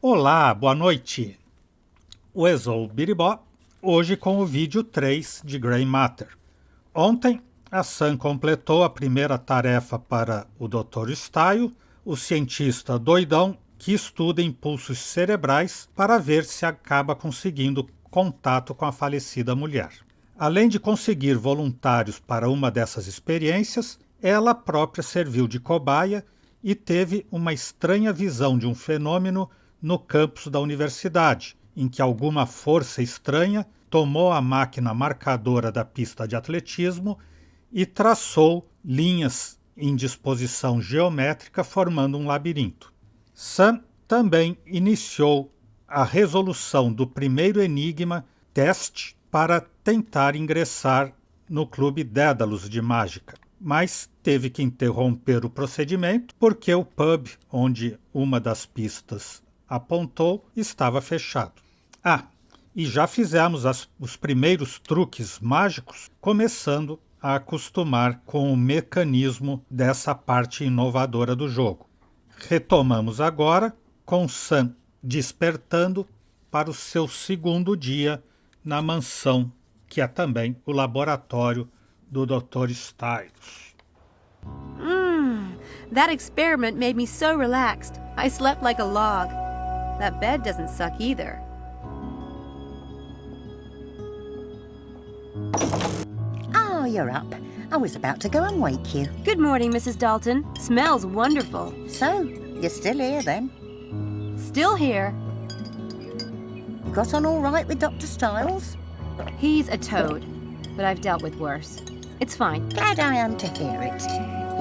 Olá, boa noite! O Exou Biribó, hoje com o vídeo 3 de Grey Matter. Ontem, a Sam completou a primeira tarefa para o Dr. Style, o cientista doidão que estuda impulsos cerebrais para ver se acaba conseguindo contato com a falecida mulher. Além de conseguir voluntários para uma dessas experiências, ela própria serviu de cobaia e teve uma estranha visão de um fenômeno no campus da universidade, em que alguma força estranha tomou a máquina marcadora da pista de atletismo e traçou linhas em disposição geométrica formando um labirinto. Sam também iniciou a resolução do primeiro enigma teste para tentar ingressar no Clube Dédalos de Mágica, mas teve que interromper o procedimento porque o pub onde uma das pistas apontou estava fechado. E já fizemos os primeiros truques mágicos, começando a acostumar com o mecanismo dessa parte inovadora do jogo. Retomamos agora com Sam despertando para o seu segundo dia na mansão, que é também o laboratório do Dr. Styles. That experiment made me so relaxed. I slept like a log. That bed doesn't suck either. Oh, you're up. I was about to go and wake you. Good morning, Mrs. Dalton. Smells wonderful. So, you're still here then? Still here. You got on all right with Dr. Styles? He's a toad, but I've dealt with worse. It's fine. Glad I am to hear it.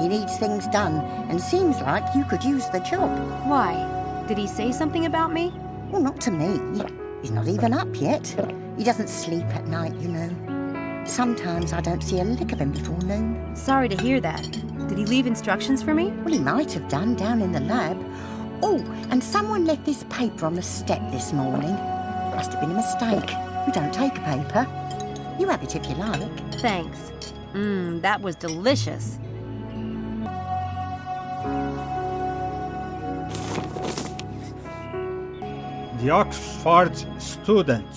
He needs things done, and seems like you could use the job. Why? Did he say something about me? Well, not to me. He's not even up yet. He doesn't sleep at night, you know. Sometimes I don't see a lick of him before noon. Sorry to hear that. Did he leave instructions for me? Well, he might have done down in the lab. Oh, and someone left this paper on the step this morning. Must have been a mistake. We don't take a paper. You have it if you like. Thanks. That was delicious. The Oxford Student.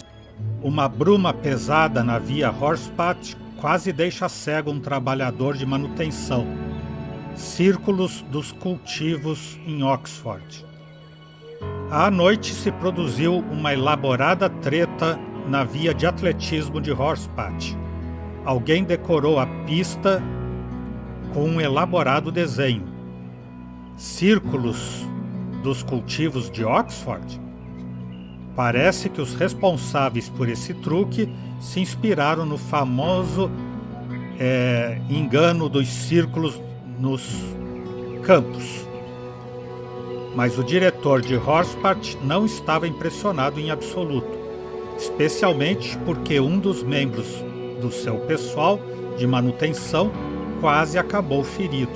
Uma bruma pesada na via Horsepath quase deixa cego um trabalhador de manutenção. Círculos dos cultivos em Oxford. À noite se produziu uma elaborada treta na via de atletismo de Horsepath. Alguém decorou a pista com um elaborado desenho. Círculos dos cultivos de Oxford? Parece que os responsáveis por esse truque se inspiraram no famoso engano dos círculos nos campos. Mas o diretor de Horsepath não estava impressionado em absoluto, especialmente porque um dos membros do seu pessoal de manutenção quase acabou ferido.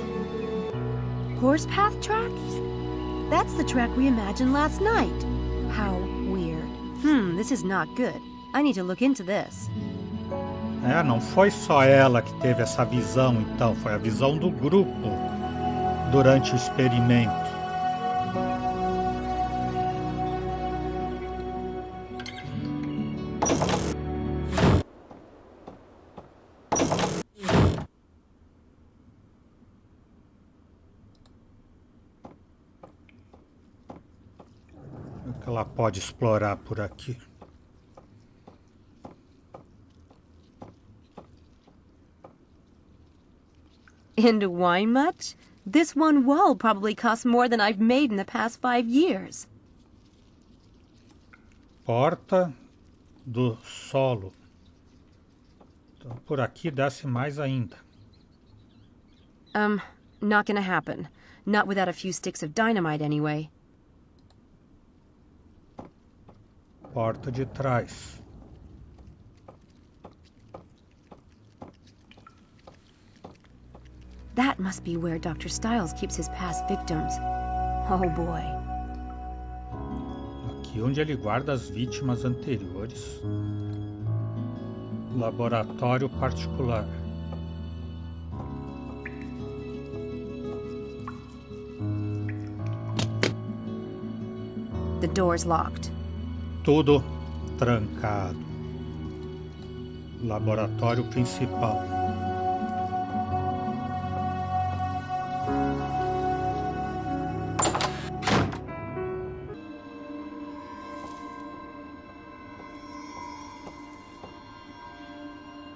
Horsepath track? That's the track we imagined last night. How weird. This is not good. I need to look into this. Não foi só ela que teve essa visão, então, foi a visão do grupo durante o experimento. O que ela pode explorar por aqui? Into wine much? This one wall probably costs more than I've made in the past 5 years. Porta do solo. Então, por aqui desce mais ainda. Not gonna happen. Not without a few sticks of dynamite anyway. Porta de trás. That must be where Dr. Styles keeps his past victims. Oh boy. Aqui onde ele guarda as vítimas anteriores. Laboratório particular. The door's locked. Tudo trancado. Laboratório principal.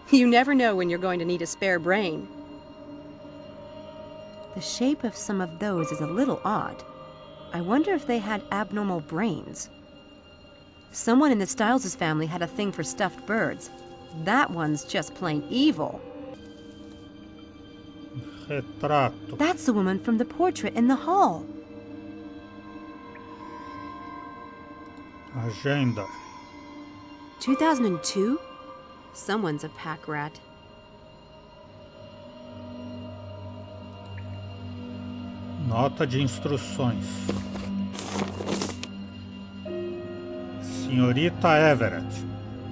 You never know when you're going to need a spare brain. The shape of some of those is a little odd. I wonder if they had abnormal brains. Someone in the Styles' family had a thing for stuffed birds. That one's just plain evil. Retrato. That's the woman from the portrait in the hall. Agenda. 2002? Someone's a pack rat. Nota de instruções. Senhorita Everett,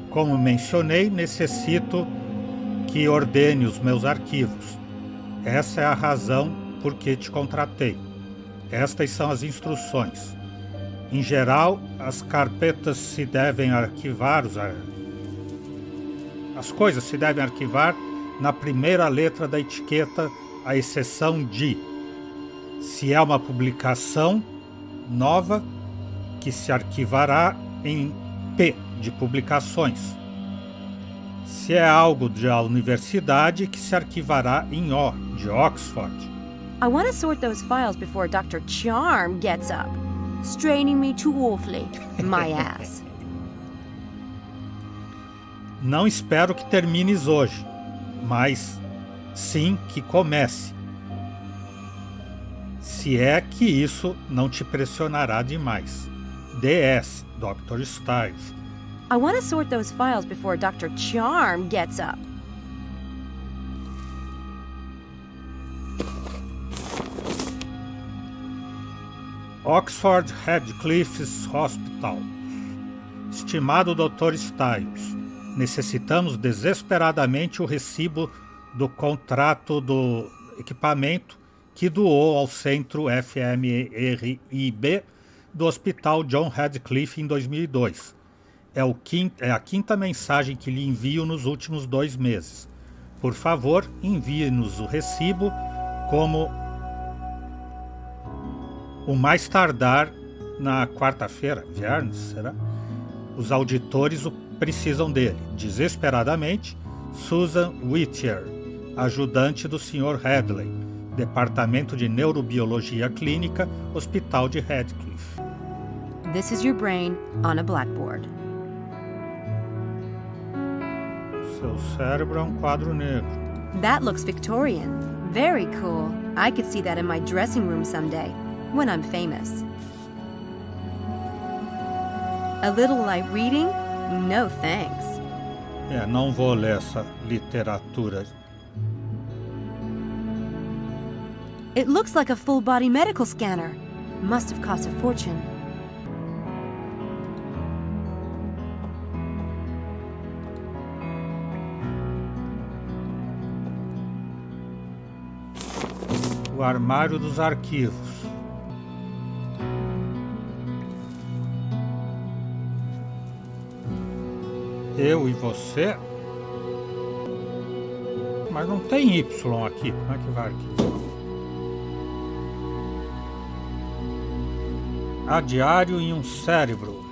como mencionei, necessito que ordene os meus arquivos. Essa é a razão por que te contratei. Estas são as instruções. Em geral, as carpetas se devem arquivar, as coisas se devem arquivar na primeira letra da etiqueta, à exceção de, se é uma publicação nova, que se arquivará em P de publicações. Se é algo da universidade, que se arquivará em O de Oxford. I want to sort those files before Dr. Charm gets up, straining me too awfully, my ass. Não espero que termines hoje, mas sim que comece. Se é que isso não te pressionará demais. DS, Dr. Styles. I want to sort those files before Dr. Charm gets up. Oxford Radcliffe's Hospital. Estimado Dr. Styles, necessitamos desesperadamente o recibo do contrato do equipamento que doou ao centro FMRIB do Hospital John Radcliffe em 2002. É a quinta mensagem que lhe envio nos últimos 2 meses. Por favor, envie-nos o recibo como o mais tardar na quarta-feira, viernes, será? Os auditores precisam dele. Desesperadamente, Susan Whittier, ajudante do Sr. Hadley, Departamento de Neurobiologia Clínica, Hospital de Radcliffe. This is your brain on a blackboard. Seu cérebro é um quadro negro. That looks Victorian. Very cool. I could see that in my dressing room someday, when I'm famous. A little light reading? No thanks. Não vou ler essa literatura. It looks like a full-body medical scanner. Must have cost a fortune. O armário dos arquivos. Eu e você? Mas não tem Y aqui. Como é que vai aqui? Há diário em um cérebro.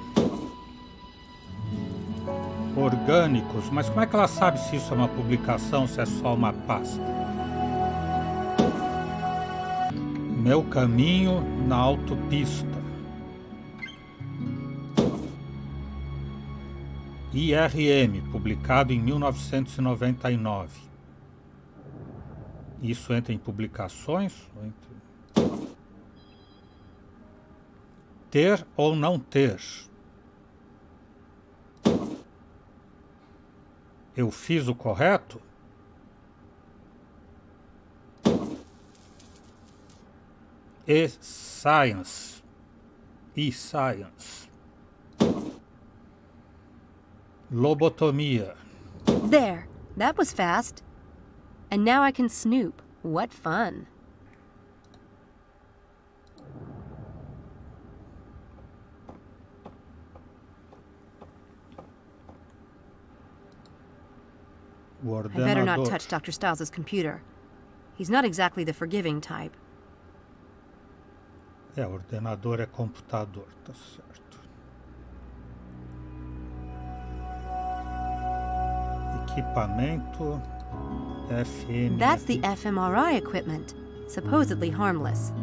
Orgânicos. Mas como é que ela sabe se isso é uma publicação, se é só uma pasta? Meu caminho na autopista. IRM, publicado em 1999. Isso entra em publicações? Ter ou não ter? Eu fiz o correto? E-Science. E-Science. Lobotomia. There. That was fast. And now I can snoop. What fun. O I better not ordenador. touch Dr. Styles' computer. He's not exactly the forgiving type. Ordenador é computador, tá certo. Equipamento FM. That's the fMRI equipment, supposedly harmless.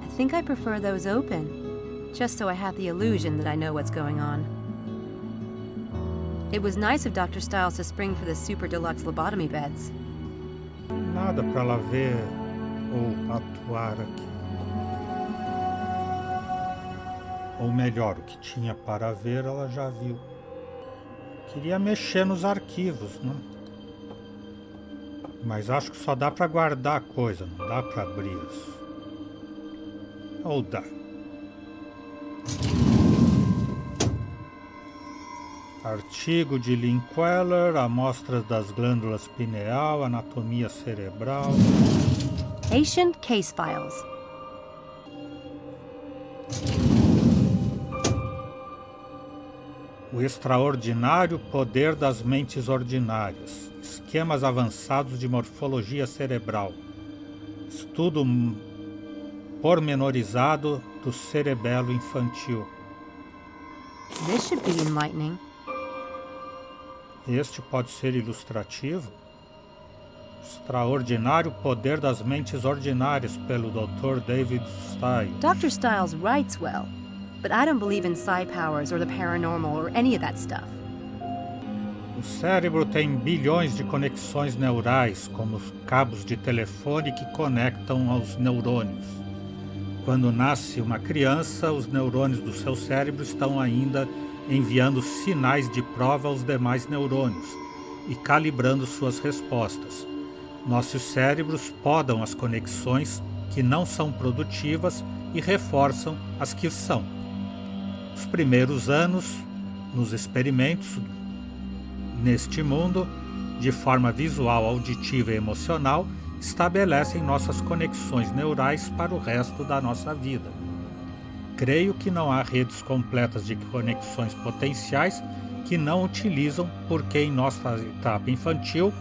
I think I prefer those open, just so I have the illusion that I know what's going on. It was nice of Dr. Styles to spring for the super deluxe lobotomy beds. Nada para ela ver ou atuar aqui. Ou melhor, o que tinha para ver ela já viu. Queria mexer nos arquivos, né? Mas acho que só dá para guardar a coisa, não dá para abrir. Ou dá. Artigo de Linklater, amostras das glândulas pineal, anatomia cerebral. Patient case files. O extraordinário poder das mentes ordinárias. Esquemas avançados de morfologia cerebral. Estudo pormenorizado do cerebelo infantil. This should be enlightening. Este pode ser ilustrativo. Extraordinário poder das mentes ordinárias, pelo Dr. David Stein. Dr. Styles writes well, but I don't believe in psi powers or the paranormal or any of that stuff. O cérebro tem bilhões de conexões neurais, como os cabos de telefone que conectam aos neurônios. Quando nasce uma criança, os neurônios do seu cérebro estão ainda enviando sinais de prova aos demais neurônios e calibrando suas respostas. Nossos cérebros podam as conexões que não são produtivas e reforçam as que são. Os primeiros anos, nos experimentos neste mundo, de forma visual, auditiva e emocional, estabelecem nossas conexões neurais para o resto da nossa vida. Creio que não há redes completas de conexões potenciais que não utilizam, porque em nossa etapa infantil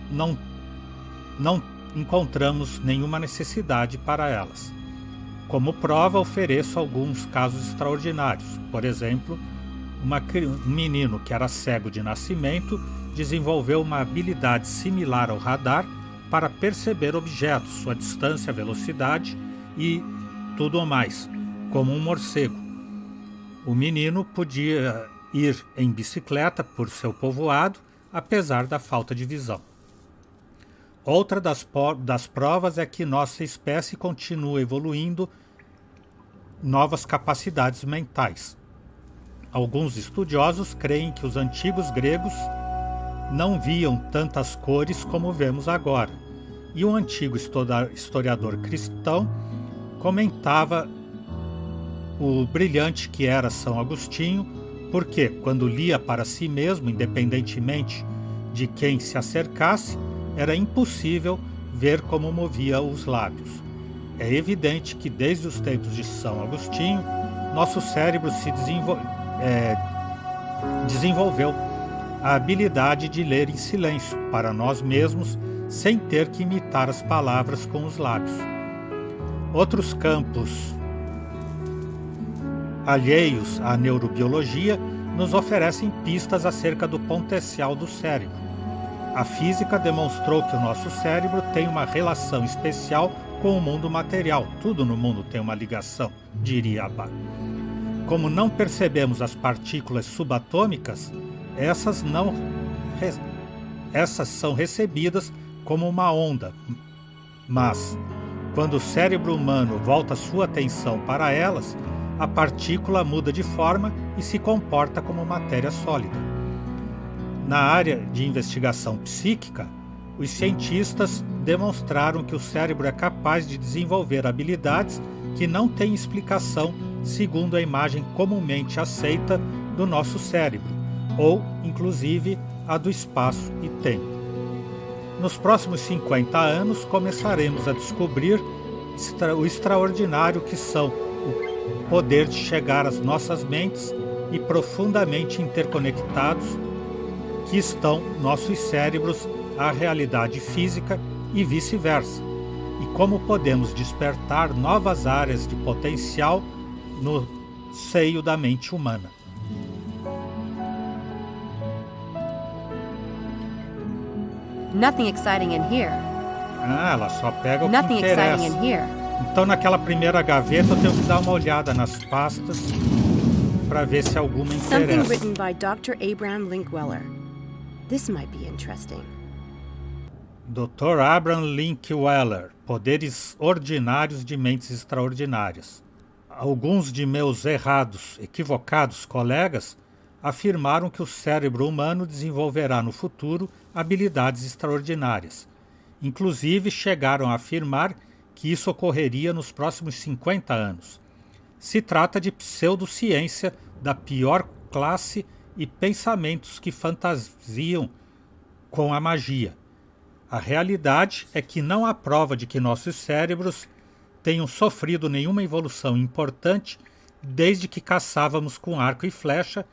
não encontramos nenhuma necessidade para elas. Como prova, ofereço alguns casos extraordinários. Por exemplo, um menino que era cego de nascimento desenvolveu uma habilidade similar ao radar para perceber objetos, sua distância, velocidade e tudo o mais, como um morcego. O menino podia ir em bicicleta por seu povoado, apesar da falta de visão. Outra das provas é que nossa espécie continua evoluindo novas capacidades mentais. Alguns estudiosos creem que os antigos gregos não viam tantas cores como vemos agora, e um antigo historiador cristão comentava o brilhante que era São Agostinho, porque, quando lia para si mesmo, independentemente de quem se acercasse, era impossível ver como movia os lábios. É evidente que, desde os tempos de São Agostinho, nosso cérebro se desenvolveu a habilidade de ler em silêncio para nós mesmos, sem ter que imitar as palavras com os lábios. Outros campos alheios à neurobiologia nos oferecem pistas acerca do potencial do cérebro. A física demonstrou que o nosso cérebro tem uma relação especial com o mundo material. Tudo no mundo tem uma ligação, diria Abba. Como não percebemos as partículas subatômicas, essas são recebidas como uma onda. Mas, quando o cérebro humano volta sua atenção para elas, a partícula muda de forma e se comporta como matéria sólida. Na área de investigação psíquica, os cientistas demonstraram que o cérebro é capaz de desenvolver habilidades que não têm explicação segundo a imagem comumente aceita do nosso cérebro, ou, inclusive, a do espaço e tempo. Nos próximos 50 anos, começaremos a descobrir o extraordinário que são o poder de chegar às nossas mentes e profundamente interconectados que estão nossos cérebros à realidade física e vice-versa, e como podemos despertar novas áreas de potencial no seio da mente humana. Nothing exciting in here. Ah, ela só pega o que Nothing exciting interessa. in here. Então, naquela primeira gaveta, eu tenho que dar uma olhada nas pastas para ver se alguma Something interessa. written by Dr. Abraham Linkweller. This might be interesting. Dr. Abraham Linkweller, Poderes Ordinários de Mentes Extraordinárias. Alguns de meus equivocados colegas afirmaram que o cérebro humano desenvolverá no futuro habilidades extraordinárias. Inclusive, chegaram a afirmar que isso ocorreria nos próximos 50 anos. Se trata de pseudociência da pior classe e pensamentos que fantasiam com a magia. A realidade é que não há prova de que nossos cérebros tenham sofrido nenhuma evolução importante desde que caçávamos com arco e flecha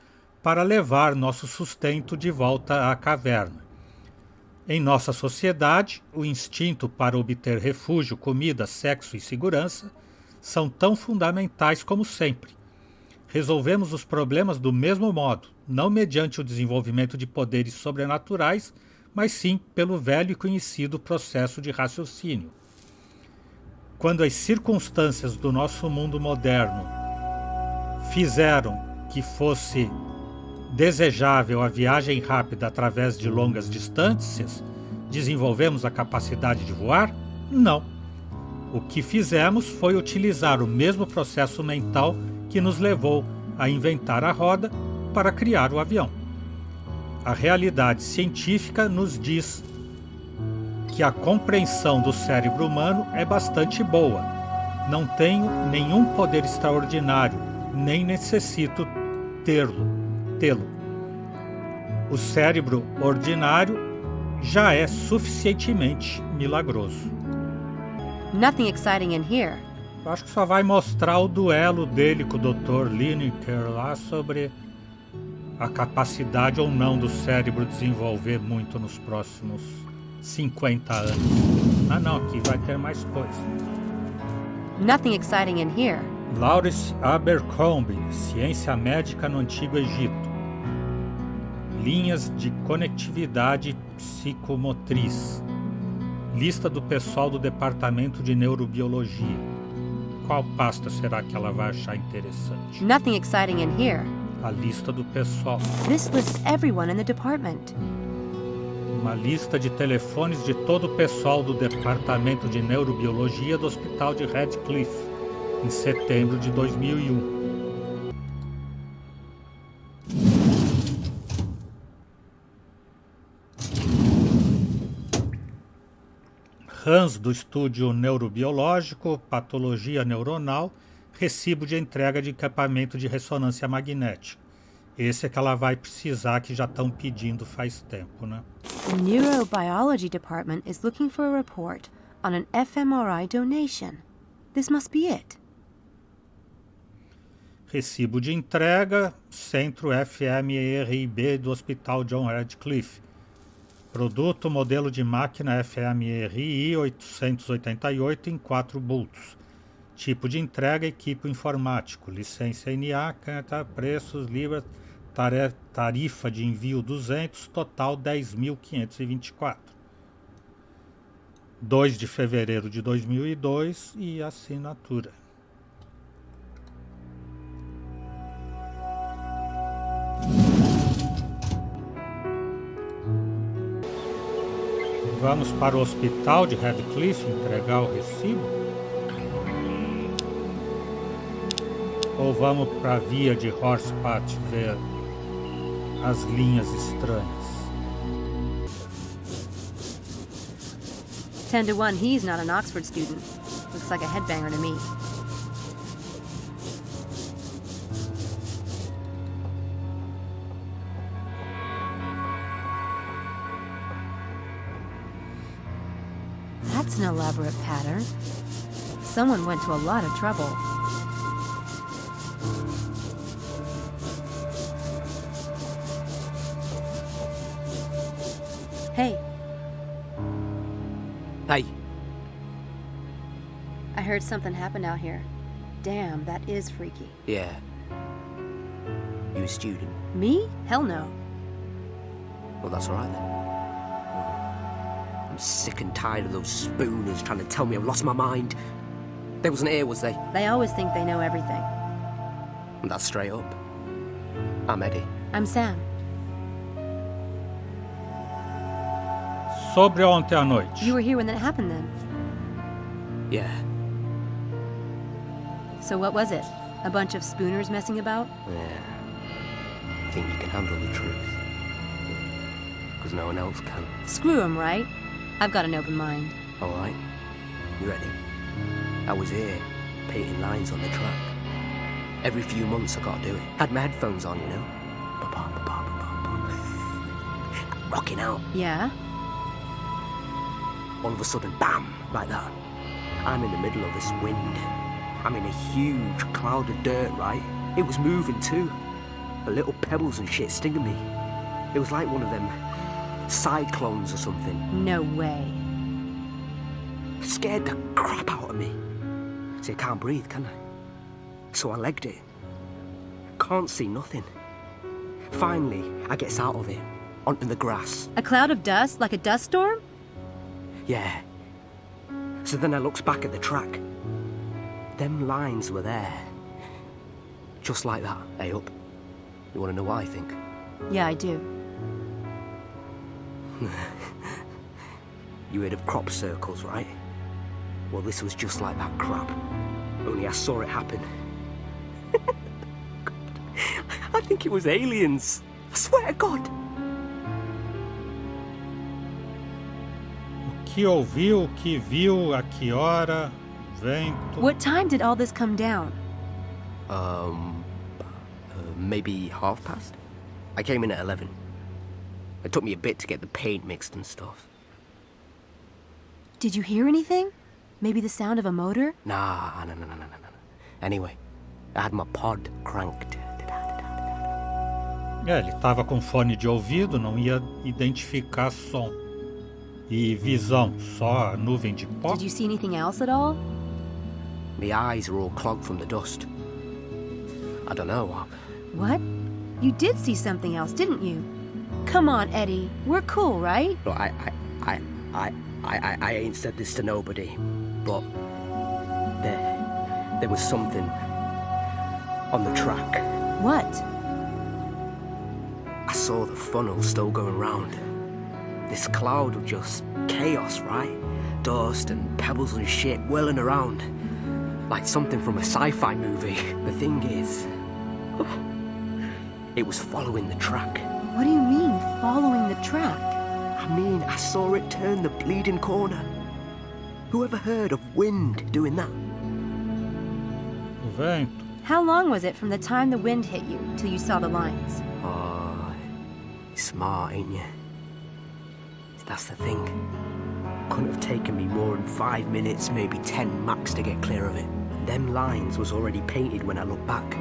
para levar nosso sustento de volta à caverna. Em nossa sociedade, o instinto para obter refúgio, comida, sexo e segurança são tão fundamentais como sempre. Resolvemos os problemas do mesmo modo, não mediante o desenvolvimento de poderes sobrenaturais, mas sim pelo velho e conhecido processo de raciocínio. Quando as circunstâncias do nosso mundo moderno fizeram que fosse desejável a viagem rápida através de longas distâncias, desenvolvemos a capacidade de voar? Não. O que fizemos foi utilizar o mesmo processo mental que nos levou a inventar a roda para criar o avião. A realidade científica nos diz que a compreensão do cérebro humano é bastante boa. Não tenho nenhum poder extraordinário, nem necessito tê-lo. O cérebro ordinário já é suficientemente milagroso. Nothing exciting in here. Eu acho que só vai mostrar o duelo dele com o Dr. Lineker lá sobre a capacidade ou não do cérebro desenvolver muito nos próximos 50 anos. Ah não, aqui vai ter mais coisa. Nothing exciting in here. Lawrence Abercrombie, Ciência Médica no Antigo Egito. Linhas de conectividade psicomotriz. Lista do pessoal do Departamento de Neurobiologia. Qual pasta será que ela vai achar interessante? Nothing exciting in here. A lista do pessoal. This lists everyone in the department. Uma lista de telefones de todo o pessoal do Departamento de Neurobiologia do Hospital de Radcliffe, em setembro de 2001. Hans do Estúdio Neurobiológico, Patologia Neuronal, recibo de entrega de equipamento de ressonância magnética. Esse é que ela vai precisar, que já estão pedindo faz tempo, né? The Neurobiology Department is looking for a report on an fMRI donation. This must be it. Recibo de entrega, Centro FMRIB do Hospital John Radcliffe. Produto, modelo de máquina FMRI 888 em 4 bultos. Tipo de entrega, equipo informático. Licença NA, preços, libras, tarifa de envio 200, total 10.524. 2 de fevereiro de 2002 e assinatura. Vamos para o hospital de Radcliffe entregar o recibo? Ou vamos para a via de Horsepath ver as linhas estranhas? 10 to 1, he's not an Oxford student. Looks like a headbanger to me. That's an elaborate pattern. Someone went to a lot of trouble. Hey, Hey, I heard something happened out here. Damn, that is freaky. yeah. You a student? Me? Hell no. Well, that's alright then. I'm sick and tired of those spooners trying to tell me I've lost my mind. They wasn't here, was they? They always think they know everything. And that's straight up. I'm Eddie. I'm Sam. Sobre ontem à noite. You were here when that happened then. Yeah. So what was it? A bunch of spooners messing about? Yeah. I think you can handle the truth. Because no one else can. Screw 'em, right? I've got an open mind. Alright. You ready? I was here, painting lines on the track. Every few months I gotta do it. Had my headphones on, you know? Rocking out. Yeah? All of a sudden, bam, like that. I'm in the middle of this wind. I'm in a huge cloud of dirt, right? It was moving too. The little pebbles and shit stinging me. It was like one of them cyclones or something. No way. Scared the crap out of me. See, I can't breathe, can I? So I legged it. Can't see nothing. Finally, I gets out of it, onto the grass. A cloud of dust, like a dust storm? Yeah. So then I looks back at the track. Them lines were there. Just like that. Hey, up. You want to know what I think? Yeah, I do. You heard of crop circles, right? Well, this was just like that crap. Only I saw it happen. I think it was aliens. I swear to God. O que ouviu, o que viu, a que hora, vento. What time did all this come down? Maybe past? I came in at 11. It took me a bit to get the paint mixed and stuff. Did you hear anything? Maybe the sound of a motor? Nah, no. Anyway, I had my pod cranked. Ele estava com fone de ouvido, não ia identificar som. E visão, só a nuvem de pó. Did you see anything else at all? My eyes are all clogged from the dust. I don't know. What? You did see something else, didn't you? Come on, Eddie. We're cool, right? Look, I ain't said this to nobody, but there was something on the track. What? I saw the funnel still going round. This cloud of just chaos, right? Dust and pebbles and shit whirling around. Like something from a sci-fi movie. The thing is, it was following the track. What do you mean, following the track? I mean, I saw it turn the bleeding corner. Who ever heard of wind doing that? O vento. How long was it from the time the wind hit you till you saw the lines? Oh, you're smart, ain't you? That's the thing. Couldn't have taken me more than 5 minutes, maybe 10 max to get clear of it. Them lines was already painted when I look back.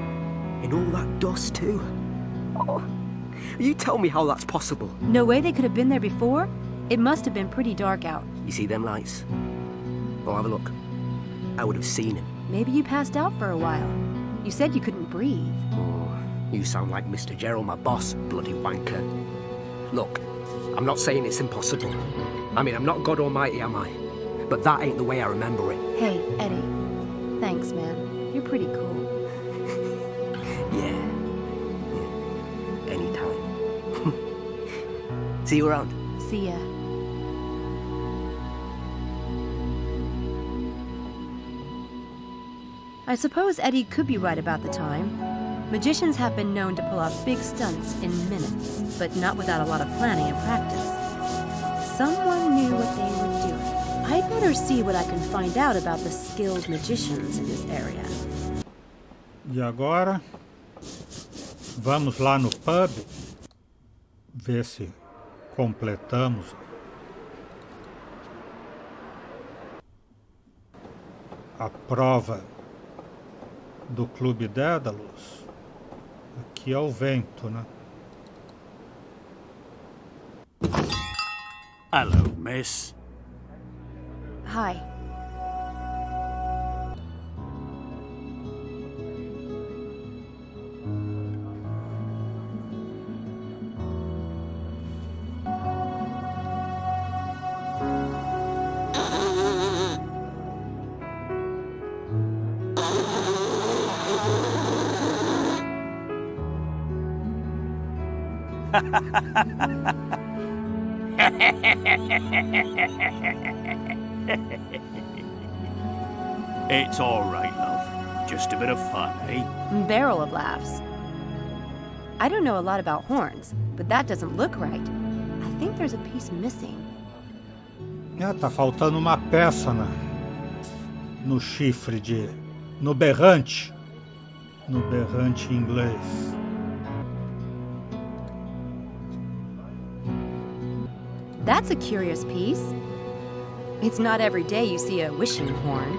In all that dust too. Oh, you tell me how that's possible. No way they could have been there before? It must have been pretty dark out. You see them lights? Well, have a look. I would have seen him. Maybe you passed out for a while. You said you couldn't breathe. Oh, you sound like Mr. Gerald, my boss, bloody wanker. Look, I'm not saying it's impossible. I mean, I'm not God Almighty, am I? But that ain't the way I remember it. Hey, Eddie. Thanks, man. You're pretty cool. Yeah. Anytime. See you around. See ya. I suppose Eddie could be right about the time. Magicians have been known to pull off big stunts in minutes, but not without a lot of planning and practice. Someone knew what they were doing. I'd better see what I can find out about the skilled magicians in this area. E agora, vamos lá no pub, ver se completamos a prova do Clube Dédalus. Aqui é o vento, né? Hello, miss. Hi. It's all right, love. Just a bit of fun, eh? Barrel of laughs. I don't know a lot about horns, but that doesn't look right. I think there's a piece missing. Tá faltando uma peça no chifre no berrante. No berrante em inglês. That's a curious piece. It's not every day you see a wishing horn.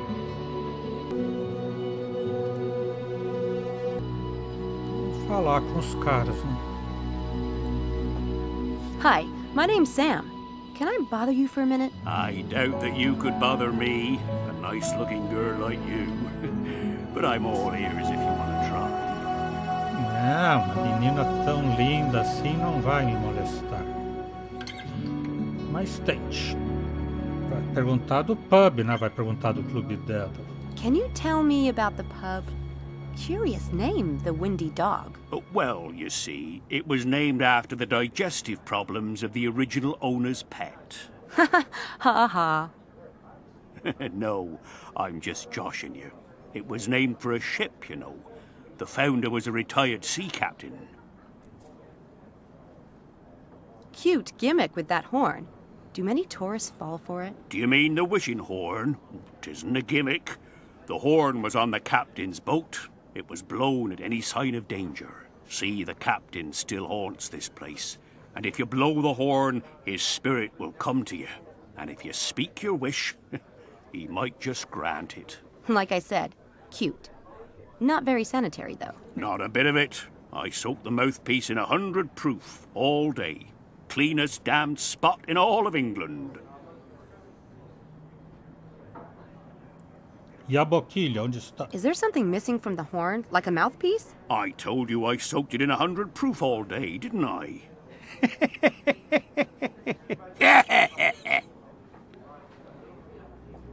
Vou falar com os caras, né? Hi, my name's Sam. Can I bother you for a minute? I doubt that you could bother me, a nice-looking girl like you. But I'm all ears if you want to try. Uma menina tão linda assim não vai me molestar. Mas tente. Vai perguntar do pub, né? Vai perguntar do clube dela. Can you tell me about the pub? Curious name, the Windy Dog. Well, you see, it was named after the digestive problems of the original owner's pet. Ha ha. No, I'm just joshing you. It was named for a ship, you know. The founder was a retired sea captain. Cute gimmick with that horn. Do many tourists fall for it? Do you mean the wishing horn? 'Tisn't a gimmick. The horn was on the captain's boat. It was blown at any sign of danger. See, the captain still haunts this place. And if you blow the horn, his spirit will come to you. And if you speak your wish, he might just grant it. Like I said, cute. Not very sanitary, though. Not a bit of it. I soak the mouthpiece in 100 proof all day. Cleanest damned spot in all of England. E a boquilha, onde está? Is there something missing from the horn, like a mouthpiece? I told you I soaked it in 100 proof all day, didn't I?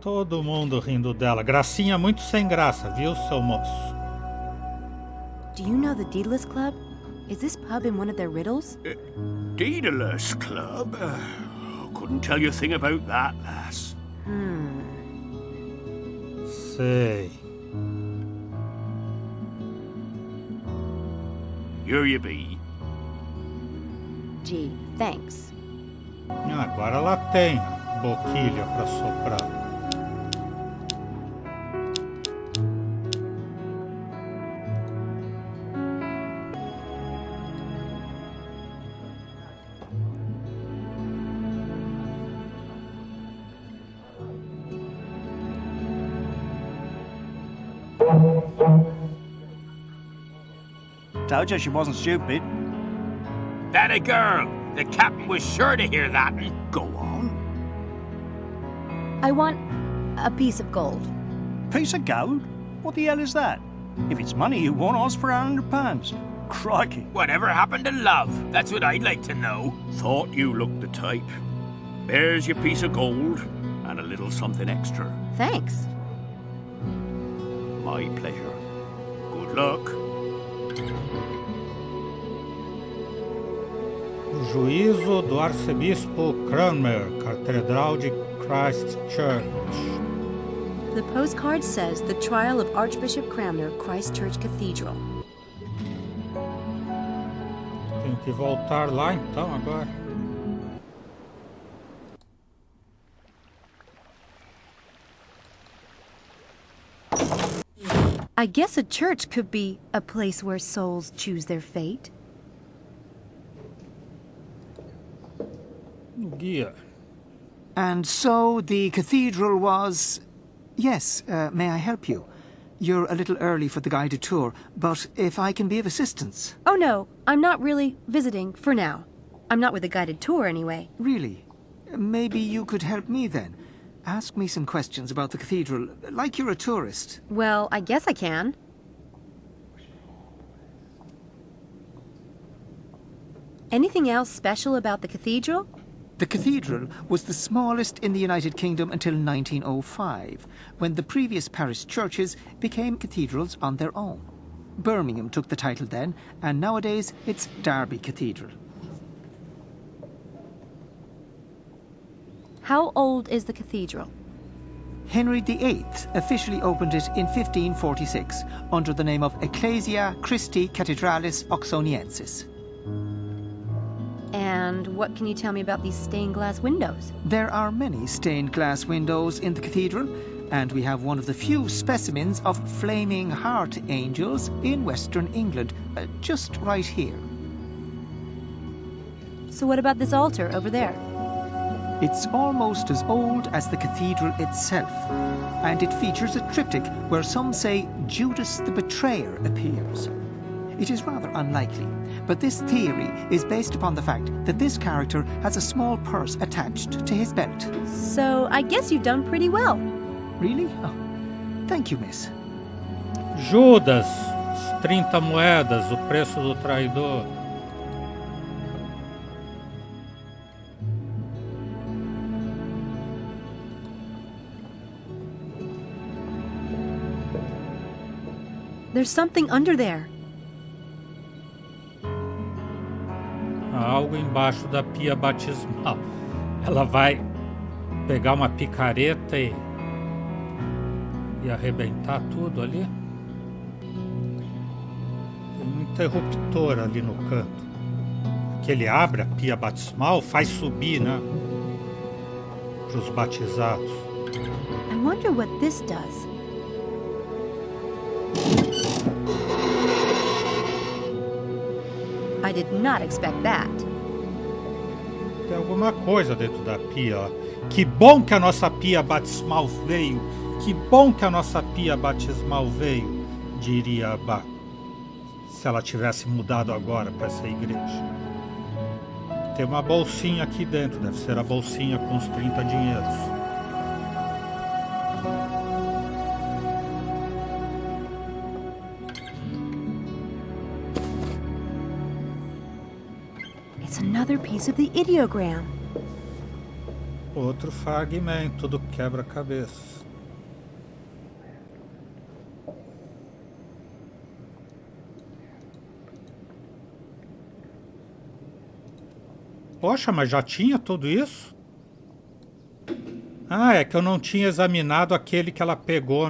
Todo mundo rindo dela. Gracinha muito sem graça, viu, seu moço? Do you know the Daedalus Club? Is this pub in one of their riddles? Daedalus Club? Couldn't tell you a thing about that, lass. Sei. Here you be. Gee, thanks. Agora ela tem a boquilha para soprar. Told you she wasn't stupid. That a girl! The captain was sure to hear that. Go on. I want a piece of gold. Piece of gold? What the hell is that? If it's money you want, ask for £100. Crikey. Whatever happened to love? That's what I'd like to know. Thought you looked the type. There's your piece of gold, and a little something extra. Thanks. My pleasure. Good luck. O juízo do arcebispo Cranmer, Catedral de Christ Church. The postcard says the trial of Archbishop Cranmer, Christchurch Cathedral. Tem que voltar lá então agora. I guess a church could be a place where souls choose their fate. O guia. And so the cathedral was... Yes, may I help you? You're a little early for the guided tour, but if I can be of assistance... Oh no, I'm not really visiting for now. I'm not with a guided tour anyway. Really? Maybe you could help me then. Ask me some questions about the cathedral, like you're a tourist. Well, I guess I can. Anything else special about the cathedral? The cathedral was the smallest in the United Kingdom until 1905, when the previous parish churches became cathedrals on their own. Birmingham took the title then, and nowadays it's Derby Cathedral. How old is the cathedral? Henry VIII officially opened it in 1546 under the name of Ecclesia Christi Cathedralis Oxoniensis. And what can you tell me about these stained glass windows? There are many stained glass windows in the cathedral, and we have one of the few specimens of flaming heart angels in Western England, just right here. So what about this altar over there? It's almost as old as the cathedral itself, and it features a triptych where some say Judas the Betrayer appears. It is rather unlikely, but this theory is based upon the fact that this character has a small purse attached to his belt. So I guess you've done pretty well. Really? Oh, thank you, miss. Judas, 30 moedas, o preço do traidor. There's something under there. Há algo embaixo da pia batismal. Ela vai pegar uma picareta e arrebentar tudo ali. Tem um interruptor ali no canto. Que ele abre a pia batismal, faz subir, né? Para os batizados. I wonder what this does. I did not expect that. Tem alguma coisa dentro da pia, ó. Que bom que a nossa pia batismal veio. Que bom que a nossa pia batismal veio, diria a Bá, se ela tivesse mudado agora para essa igreja. Tem uma bolsinha aqui dentro, deve ser a bolsinha com os 30 dinheiros. It's another piece of the ideogram. Outro fragmento do quebra-cabeça. Poxa, mas já tinha tudo isso? Ah, é que eu não tinha examinado aquele que ela pegou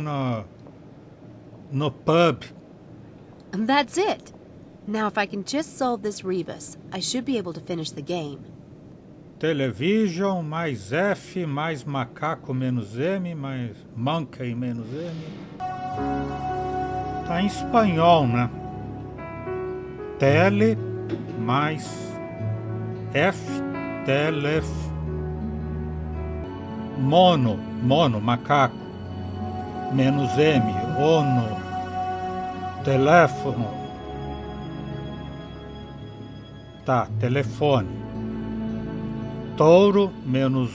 no pub. And that's it. Now if I can just solve this rebus, I should be able to finish the game. Television mais F mais macaco menos M mais monkey menos M. Tá em espanhol, né? Tele mais F, telef. Mono, macaco. Menos M, ono. Teléfono. Tá, telefone. Touro menos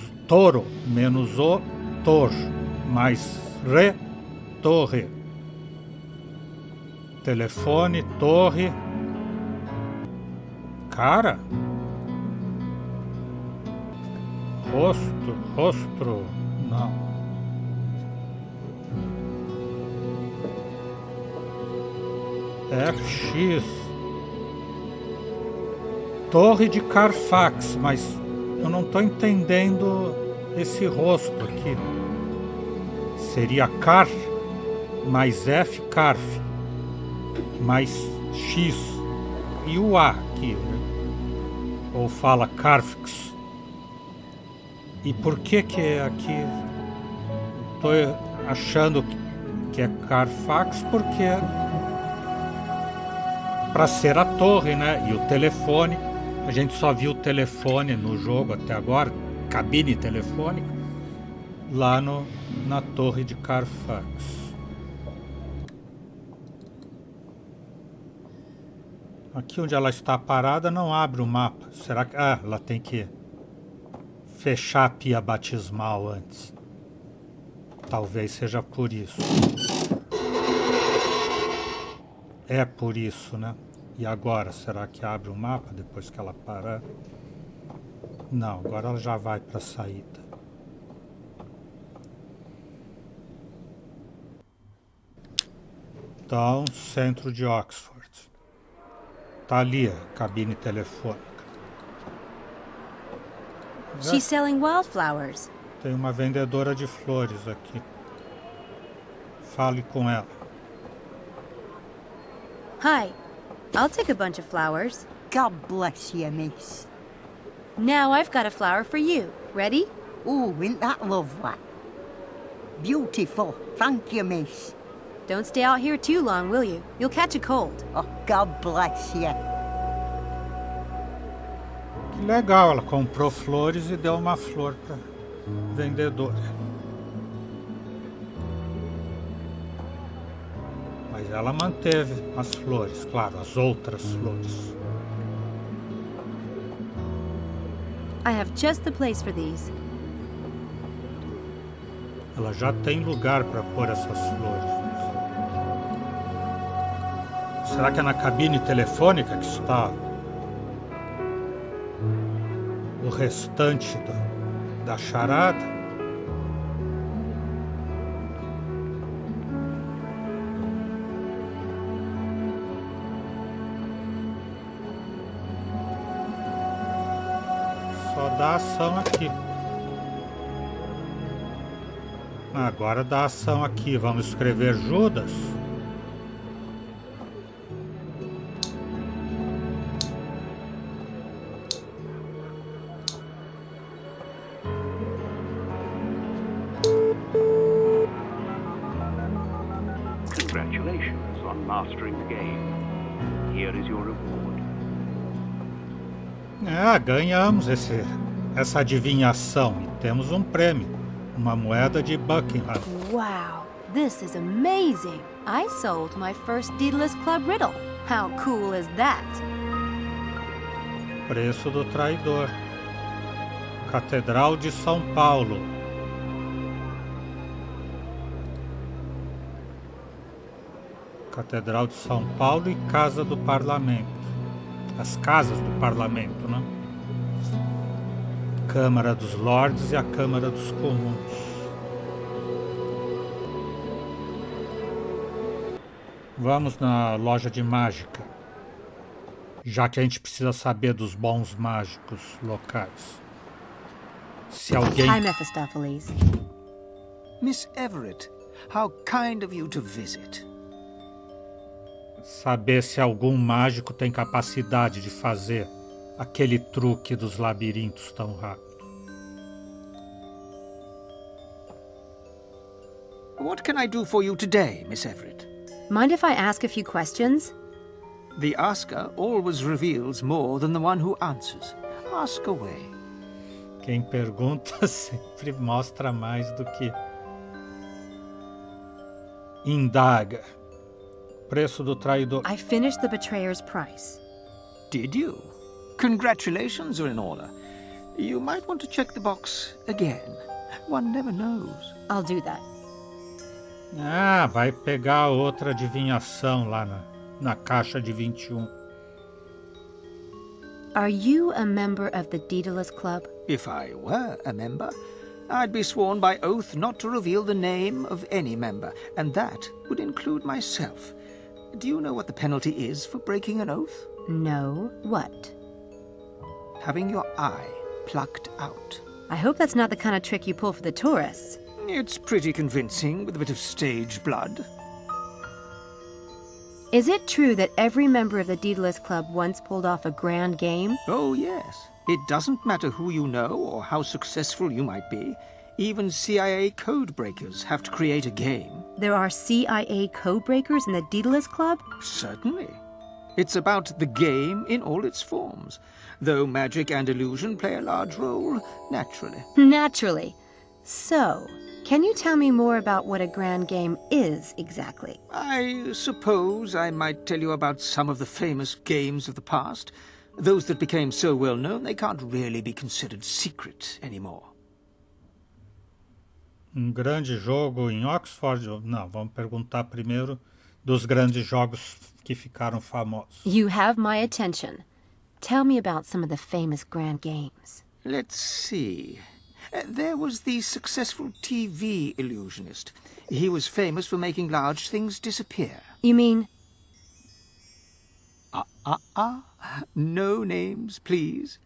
o, tor. Mais re, torre. Telefone, torre. Cara. Rostro, não. FX. Torre de Carfax, mas eu não estou entendendo esse rosto aqui. Seria Car mais F, Carf, mais X e o A aqui, né? Ou fala Carfix. E por que aqui estou achando que é Carfax? Porque para ser a torre, né? E o telefone, a gente só viu o telefone no jogo até agora, cabine telefônica, lá na torre de Carfax. Aqui onde ela está parada não abre o mapa. Será que... Ah, ela tem que fechar a pia batismal antes. Talvez seja por isso. É por isso, né? E agora, será que abre o mapa depois que ela parar? Não, agora ela já vai para a saída. Então, centro de Oxford. Tá ali a cabine telefônica. She's selling wildflowers. Tem uma vendedora de flores aqui. Fale com ela. Hi, I'll take a bunch of flowers. God bless you, miss. Now I've got a flower for you. Ready? Oh, isn't that lovely? Beautiful. Thank you, miss. Don't stay out here too long, will you? You'll catch a cold. Oh, God bless you. Que legal, ela comprou flores e deu uma flor para vendedora. Mas ela manteve as flores, claro, as outras flores. I have just the place for these. Ela já tem lugar para pôr essas flores. Será que é na cabine telefônica que está o restante da charada? Só dá ação aqui. Agora dá ação aqui. Vamos escrever Judas. Congratulations on mastering the game. Here is your reward. Ganhamos essa adivinhação e temos um prêmio. Uma moeda de Buckingham. Wow, this is amazing. I sold my first Daedalus Club riddle. How cool is that? Preço do traidor. Catedral de São Paulo. Catedral de São Paulo e Casa do Parlamento. As casas do Parlamento, né? Câmara dos Lordes e a Câmara dos Comuns. Vamos na loja de mágica, já que a gente precisa saber dos bons mágicos locais. Se alguém... Hi, Mephistopheles. Miss Everett, how kind of you to visit. Saber se algum mágico tem capacidade de fazer aquele truque dos labirintos tão rápido. What can I do for you today, Miss Everett? Mind if I ask a few questions? The asker always reveals more than the one who answers. Ask away. Quem pergunta sempre mostra mais do que indaga. Preço do traidor. I finished the betrayer's price. Did you? Congratulations are in order. You might want to check the box again. One never knows. I'll do that. Vai pegar outra adivinhação lá na caixa de 21. Are you a member of the Daedalus Club? If I were a member, I'd be sworn by oath not to reveal the name of any member, and that would include myself. Do you know what the penalty is for breaking an oath? No. What? Having your eye plucked out. I hope that's not the kind of trick you pull for the tourists. It's pretty convincing with a bit of stage blood. Is it true that every member of the Daedalus Club once pulled off a grand game? Oh, yes. It doesn't matter who you know or how successful you might be. Even CIA code breakers have to create a game. There are CIA code breakers in the Daedalus Club? Certainly. It's about the game in all its forms, though magic and illusion play a large role, naturally. Naturally. So, can you tell me more about what a grand game is exactly? I suppose I might tell you about some of the famous games of the past, Those that became so well known they can't really be considered secret anymore. Grande jogo em Oxford? Não, vamos perguntar primeiro dos grandes jogos que ficaram famosos. You have my attention. Tell me about some of the famous grand games. Let's see. There was the successful TV illusionist. He was famous for making large things disappear. You mean... No names, please.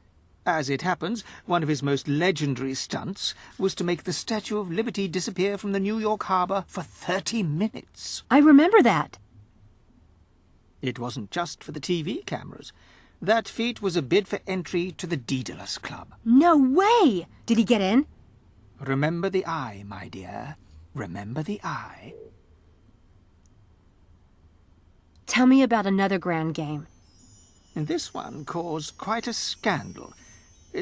As it happens, one of his most legendary stunts was to make the Statue of Liberty disappear from the New York harbor for 30 minutes. I remember that. It wasn't just for the TV cameras. That feat was a bid for entry to the Daedalus Club. No way! Did he get in? Remember the eye, my dear. Remember the eye. Tell me about another grand game. And this one caused quite a scandal.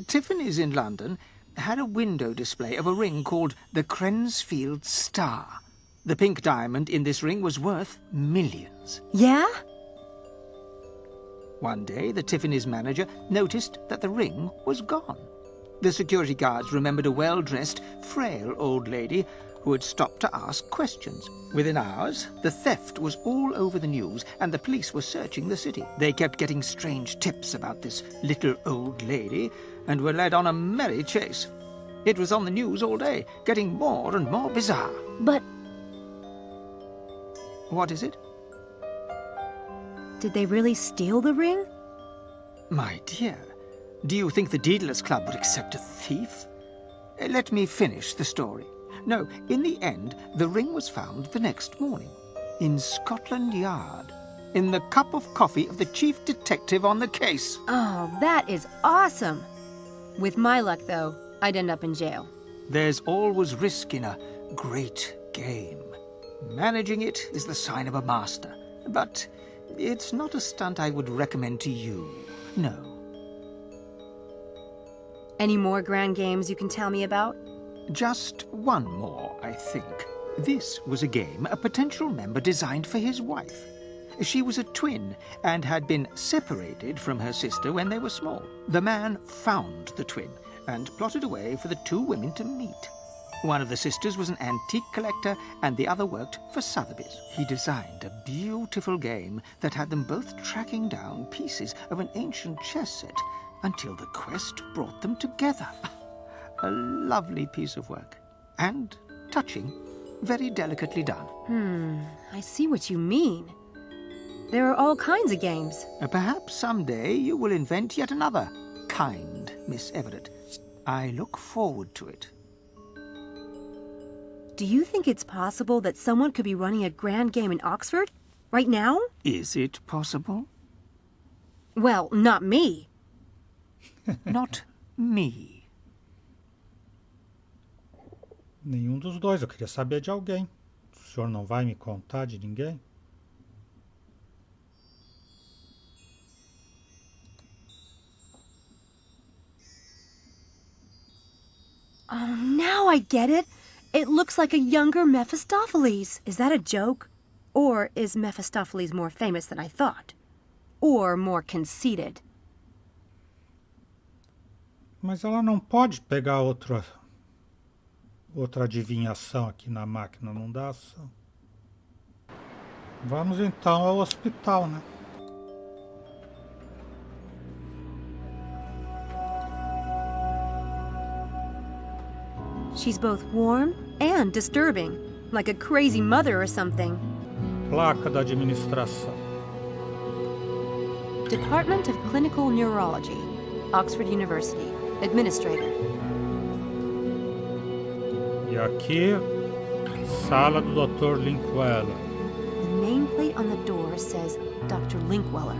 Tiffany's in London had a window display of a ring called the Crensfield Star. The pink diamond in this ring was worth millions. Yeah? One day, the Tiffany's manager noticed that the ring was gone. The security guards remembered a well-dressed, frail old lady who had stopped to ask questions. Within hours, the theft was all over the news, and the police were searching the city. They kept getting strange tips about this little old lady, and were led on a merry chase. It was on the news all day, getting more and more bizarre. But What is it? did they really steal the ring? My dear, do you think the Daedalus Club would accept a thief? Let me finish the story. No, in the end, the ring was found the next morning, in Scotland Yard, in the cup of coffee of the chief detective on the case. Oh, that is awesome! With my luck, though, I'd end up in jail. There's always risk in a great game. Managing it is the sign of a master, but it's not a stunt I would recommend to you, no. Any more grand games you can tell me about? Just one more, I think. This was a game a potential member designed for his wife. She was a twin and had been separated from her sister when they were small. The man found the twin and plotted a way for the two women to meet. One of the sisters was an antique collector and the other worked for Sotheby's. He designed a beautiful game that had them both tracking down pieces of an ancient chess set until the quest brought them together. A lovely piece of work. And touching, very delicately done. I see what you mean. There are all kinds of games. Perhaps someday you will invent yet another kind, Miss Everett. I look forward to it. Do you think it's possible that someone could be running a grand game in Oxford? Right now? Is it possible? Well, not me. Not me. Nenhum dos dois, eu queria saber de alguém. O senhor não vai me contar de ninguém? Oh, now I get it. It looks like a younger Mephistopheles. Is that a joke? Or is Mephistopheles more famous than I thought? Or more conceited? Mas ela não pode pegar outra adivinhação aqui na máquina, não dá ação. Vamos então ao hospital, né? She's both warm and disturbing, like a crazy mother or something. Placa da administração. Department of Clinical Neurology, Oxford University, Administrator. E aqui, sala do Dr. Linkweller. The nameplate on the door says Dr. Linkweller.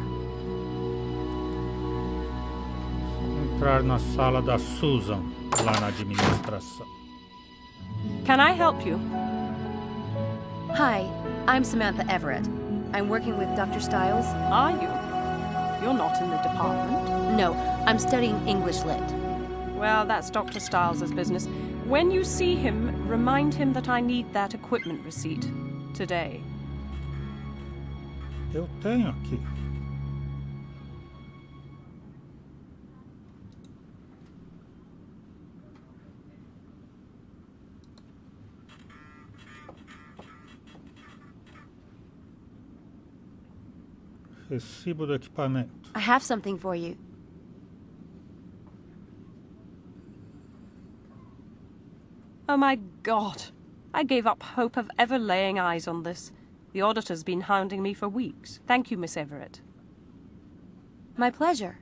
Entrar na sala da Susan, lá na administração. Can I help you? Hi, I'm Samantha Everett. I'm working with Dr. Stiles. Are you? You're not in the department. No, I'm studying English Lit. Well, that's Dr. Stiles' business. When you see him, remind him that I need that equipment receipt today. Eu tenho aqui. Recibo do equipamento. I have something for you. Oh my God. I gave up hope of ever laying eyes on this. The auditor's been hounding me for weeks. Thank you, Miss Everett. My pleasure.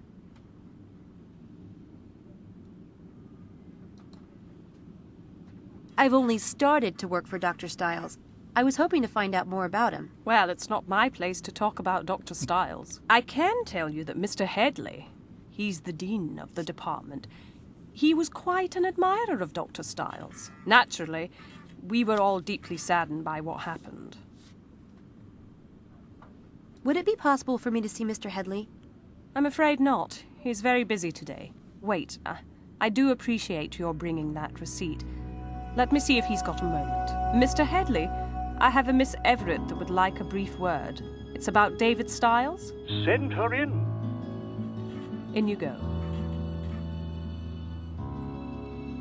I've only started to work for Dr. Stiles. I was hoping to find out more about him. Well, it's not my place to talk about Dr. Stiles. I can tell you that Mr. Headley, he's the dean of the department, he was quite an admirer of Dr. Stiles. Naturally, we were all deeply saddened by what happened. Would it be possible for me to see Mr. Headley? I'm afraid not. He's very busy today. Wait, I do appreciate your bringing that receipt. Let me see if he's got a moment. Mr. Headley, I have a Miss Everett that would like a brief word. It's about David Stiles. Send her in. In you go.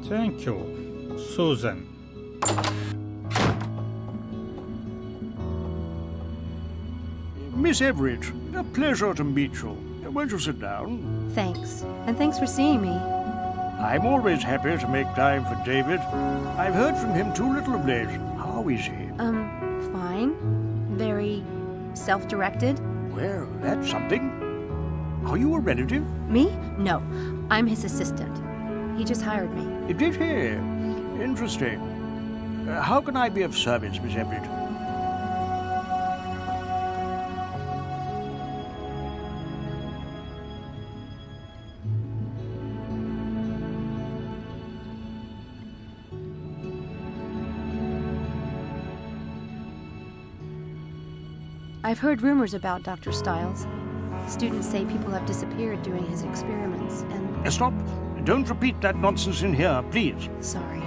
Thank you, Susan. Miss Everett, a pleasure to meet you. Won't you sit down? Thanks. And thanks for seeing me. I'm always happy to make time for David. I've heard from him too little of late. How is he? Fine. Very self-directed. Well, that's something. Are you a relative? Me? No. I'm his assistant. He just hired me. Did he? Interesting. How can I be of service, Miss Everett? I've heard rumors about Dr. Stiles. Students say people have disappeared during his experiments, and... Stop. Don't repeat that nonsense in here, please. Sorry.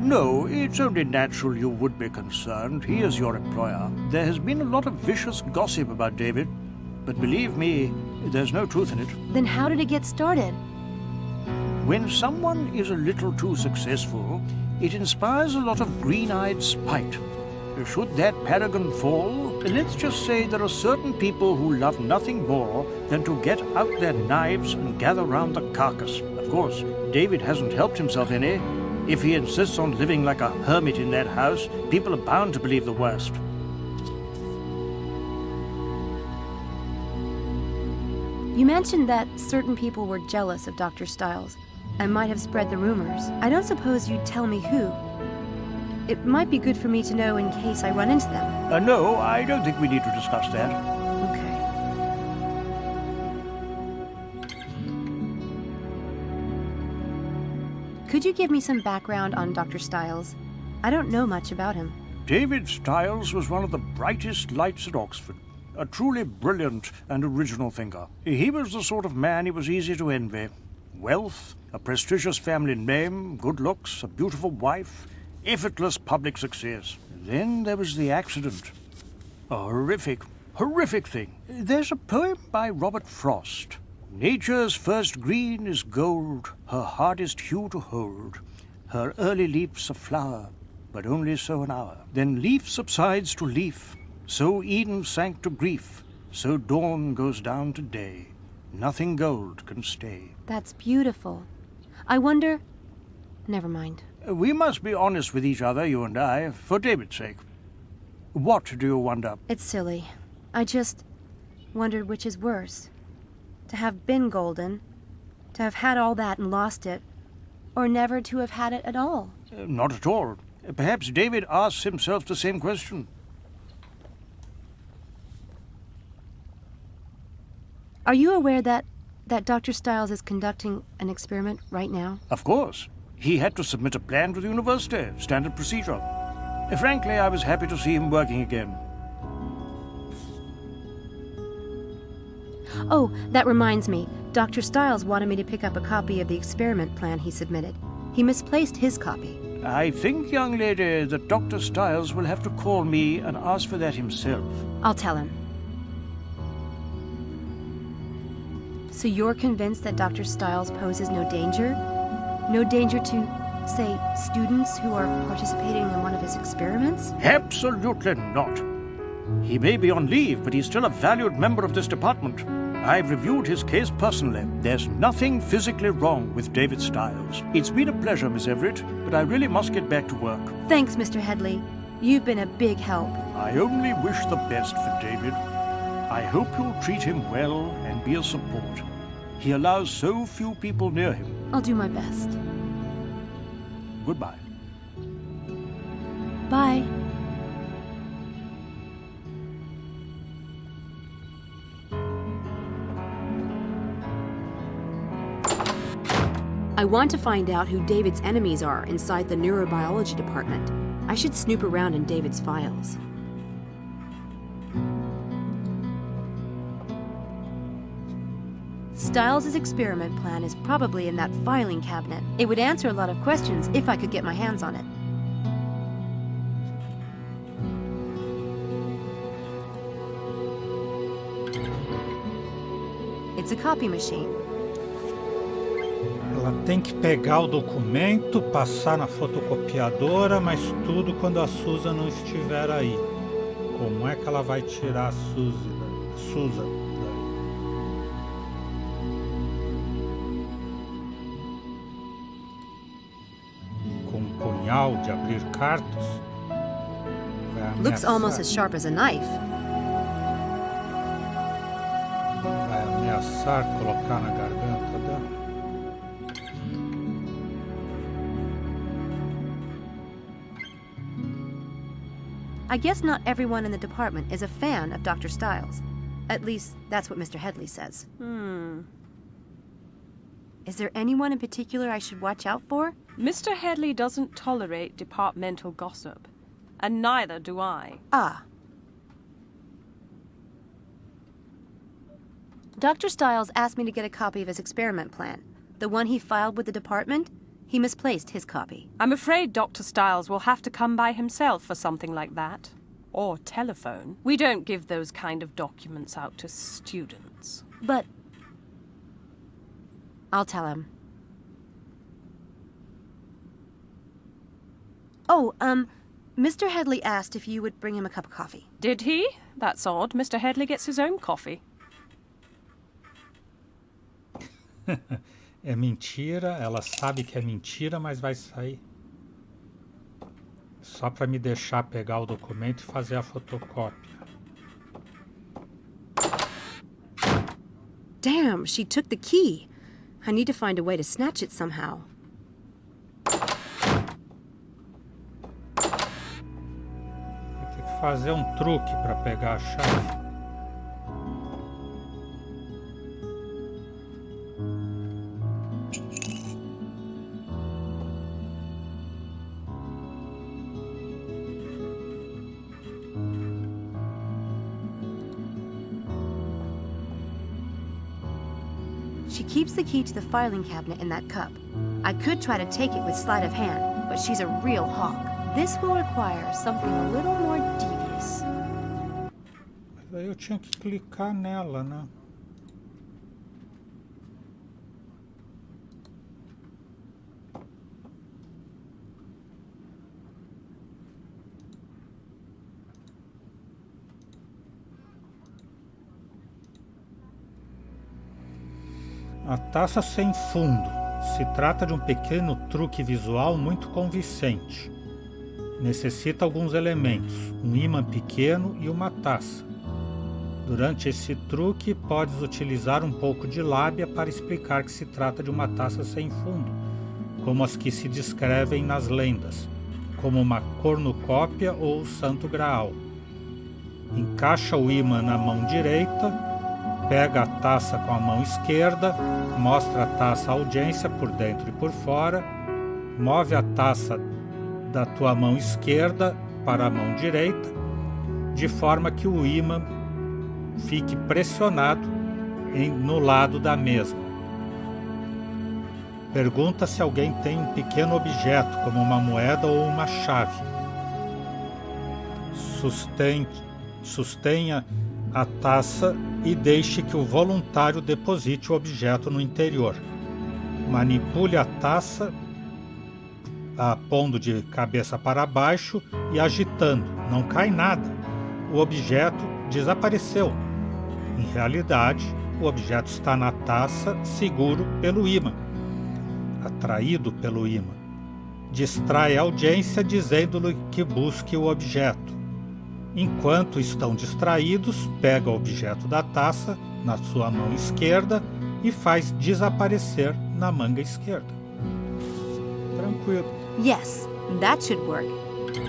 No, it's only natural you would be concerned. He is your employer. There has been a lot of vicious gossip about David, but believe me, there's no truth in it. Then how did it get started? When someone is a little too successful, it inspires a lot of green-eyed spite. Should that paragon fall, let's just say there are certain people who love nothing more than to get out their knives and gather round the carcass. Of course, David hasn't helped himself any. If he insists on living like a hermit in that house, people are bound to believe the worst. You mentioned that certain people were jealous of Dr. Stiles and might have spread the rumors. I don't suppose you'd tell me who. It might be good for me to know in case I run into them. No, I don't think we need to discuss that. Okay. Could you give me some background on Dr. Stiles? I don't know much about him. David Stiles was one of the brightest lights at Oxford. A truly brilliant and original thinker. He was the sort of man it was easy to envy. Wealth, a prestigious family name, good looks, a beautiful wife, effortless public success. Then there was the accident. A horrific thing. There's a poem by Robert Frost. Nature's first green is gold, her hardest hue to hold. Her early leaf's a flower, but only so an hour. Then leaf subsides to leaf, so Eden sank to grief, so dawn goes down to day. Nothing gold can stay. That's beautiful. I wonder... Never mind. We must be honest with each other, you and I, for David's sake. What do you wonder? It's silly. I just wondered which is worse. To have been golden, to have had all that and lost it, or never to have had it at all. Not at all. Perhaps David asks himself the same question. Are you aware that Dr. Stiles is conducting an experiment right now? Of course. He had to submit a plan to the university, standard procedure. Frankly, I was happy to see him working again. Oh, that reminds me. Dr. Stiles wanted me to pick up a copy of the experiment plan he submitted. He misplaced his copy. I think, young lady, that Dr. Stiles will have to call me and ask for that himself. I'll tell him. So you're convinced that Dr. Stiles poses no danger? No danger to, say, students who are participating in one of his experiments? Absolutely not. He may be on leave, but he's still a valued member of this department. I've reviewed his case personally. There's nothing physically wrong with David Styles. It's been a pleasure, Miss Everett, but I really must get back to work. Thanks, Mr. Headley. You've been a big help. I only wish the best for David. I hope you'll treat him well and be a support. He allows so few people near him. I'll do my best. Goodbye. Bye. I want to find out who David's enemies are inside the neurobiology department. I should snoop around in David's files. Styles' experiment plan is probably in that filing cabinet. It would answer a lot of questions if I could get my hands on it. It's a copy machine. Ela tem que pegar o documento, passar na fotocopiadora, mas tudo quando a Susan não estiver aí. Como é que ela vai tirar a Susan daí? Com um punhal de abrir cartas? Vai Looks almost ameaçar. as sharp as a knife. Vai ameaçar colocar na garganta dela? I guess not everyone in the department is a fan of Dr. Styles. At least, that's what Mr. Headley says. Is there anyone in particular I should watch out for? Mr. Headley doesn't tolerate departmental gossip, and neither do I. Ah. Dr. Styles asked me to get a copy of his experiment plan. The one he filed with the department? He misplaced his copy. I'm afraid Dr. Styles will have to come by himself for something like that. Or telephone. We don't give those kind of documents out to students. But I'll tell him. Oh, Mr. Headley asked if you would bring him a cup of coffee. Did he? That's odd. Mr. Headley gets his own coffee. É mentira, ela sabe que é mentira, mas vai sair. Só para me deixar pegar o documento e fazer a fotocópia. Damn, she took the key. I need to find a way to snatch it somehow. Vai ter que fazer um truque para pegar a chave. She keeps the key to the filing cabinet in that cup. I could try to take it with sleight of hand, but she's a real hawk. This will require something a little more devious. Mas aí eu tinha que clicar nela, né? A taça sem fundo. Se trata de um pequeno truque visual muito convincente. Necessita alguns elementos, um ímã pequeno e uma taça. Durante esse truque, podes utilizar um pouco de lábia para explicar que se trata de uma taça sem fundo, como as que se descrevem nas lendas, como uma cornucópia ou o Santo Graal. Encaixa o ímã na mão direita, pega a taça com a mão esquerda, mostra a taça à audiência por dentro e por fora, move a taça da tua mão esquerda para a mão direita, de forma que o ímã fique pressionado no lado da mesma. Pergunta se alguém tem um pequeno objeto, como uma moeda ou uma chave. Sustenha a taça e deixe que o voluntário deposite o objeto no interior. Manipule a taça, pondo de cabeça para baixo e agitando. Não cai nada. o objeto desapareceu. Em realidade, o objeto está na taça, seguro pelo ímã, atraído pelo ímã. Distrai a audiência dizendo-lhe que busque o objeto. Enquanto estão distraídos, pega o objeto da taça na sua mão esquerda e faz desaparecer na manga esquerda. Tranquilo. Yes, that should work.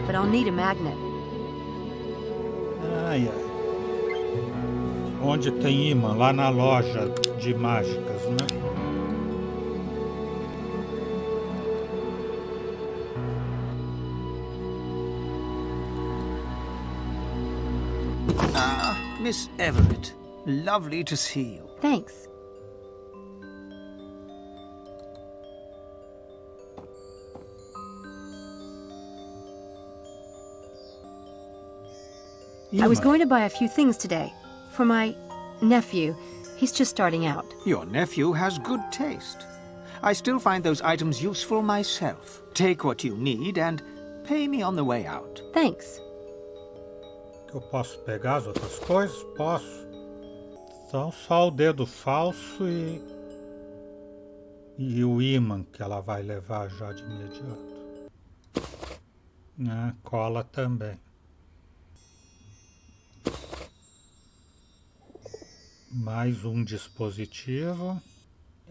But I'll need a magnet. Ai, ai. Onde tem ímã? Lá na loja de mágicas, né? Ah, Miss Everett. Lovely to see you. Thanks. I was Ímã. going to buy a few things today. For my nephew. He's just starting out. Your nephew has good taste. I still find those items useful myself. Take what you need and pay me on the way out. Thanks. Eu posso pegar as outras coisas? Posso. Então só o dedo falso e o ímã que ela vai levar já de imediato. Cola também. Mais um dispositivo.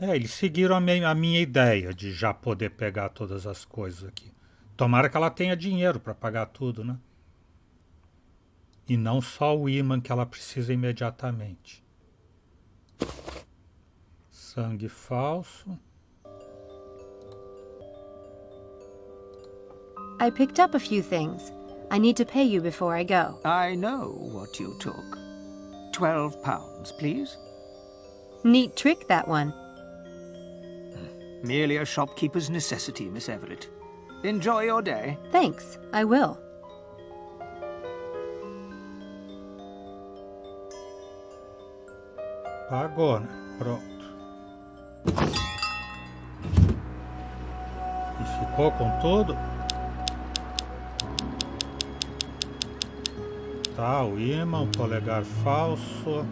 Eles seguiram a minha ideia de já poder pegar todas as coisas aqui. Tomara que ela tenha dinheiro para pagar tudo, né? E não só o ímã que ela precisa imediatamente. Sangue falso. I picked up a few things. I need to pay you before I go. I know what you took. £12, please. Neat trick, that one. Merely a shopkeeper's necessity, Miss Everett. Enjoy your day. Thanks, I will. Pagou, né? Pronto. E ficou com tudo? Tá, o ímã, o polegar falso.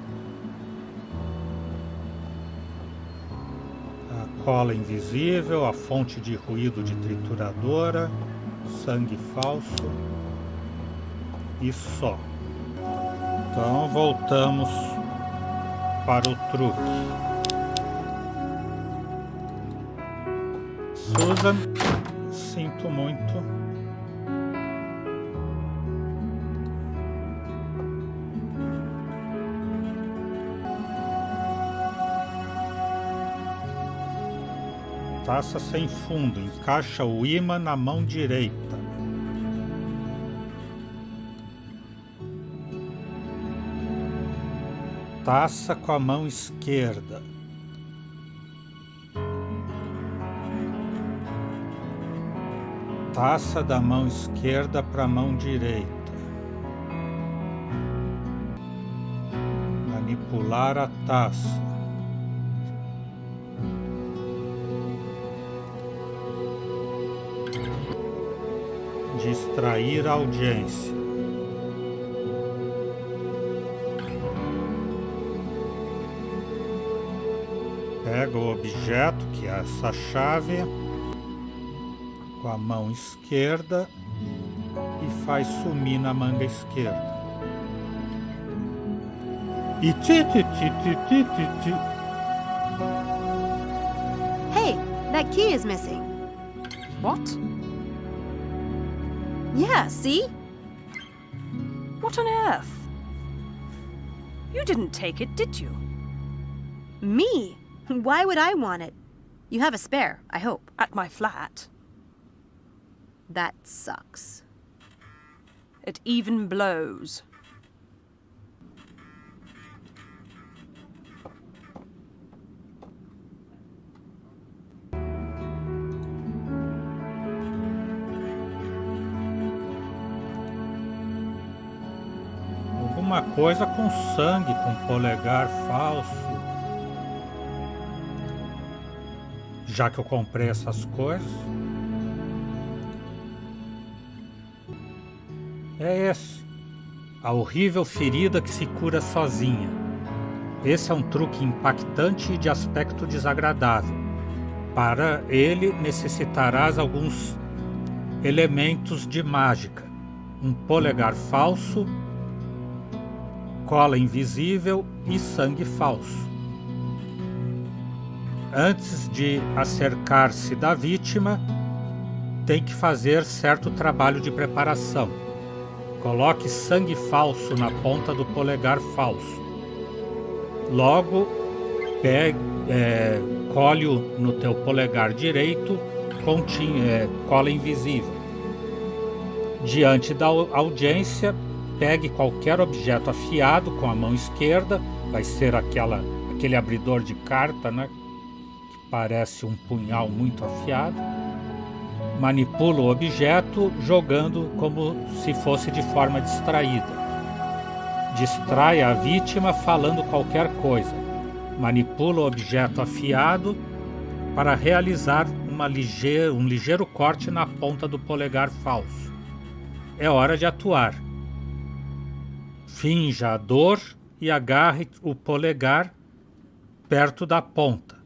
A cola invisível, a fonte de ruído de trituradora, sangue falso. E só. Então voltamos para o truque. Susan, sinto muito. Taça sem fundo, encaixa o ímã na mão direita. Taça com a mão esquerda. Taça da mão esquerda para a mão direita. Manipular a taça. Distrair a audiência. Pega o objeto, que é essa chave, com a mão esquerda e faz sumir na manga esquerda. E Hey, that key is missing. What? Yeah, see? What on earth? You didn't take it, did you? Me? Why would I want it? You have a spare, I hope. At my flat. That sucks. It even blows. Alguma coisa com sangue, com polegar falso. Já que eu comprei essas coisas. É esse. a horrível ferida que se cura sozinha. Esse é um truque impactante e de aspecto desagradável. Para ele, necessitarás alguns elementos de mágica: um polegar falso, cola invisível e sangue falso. Antes de acercar-se da vítima, tem que fazer certo trabalho de preparação. Coloque sangue falso na ponta do polegar falso. Logo, colhe-o no teu polegar direito com cola invisível. Diante da audiência, pegue qualquer objeto afiado com a mão esquerda, vai ser aquele abridor de carta, né, que parece um punhal muito afiado. Manipula o objeto jogando como se fosse de forma distraída. Distrai a vítima falando qualquer coisa. Manipula o objeto afiado para realizar um ligeiro corte na ponta do polegar falso. É hora de atuar. Finja a dor e agarre o polegar perto da ponta.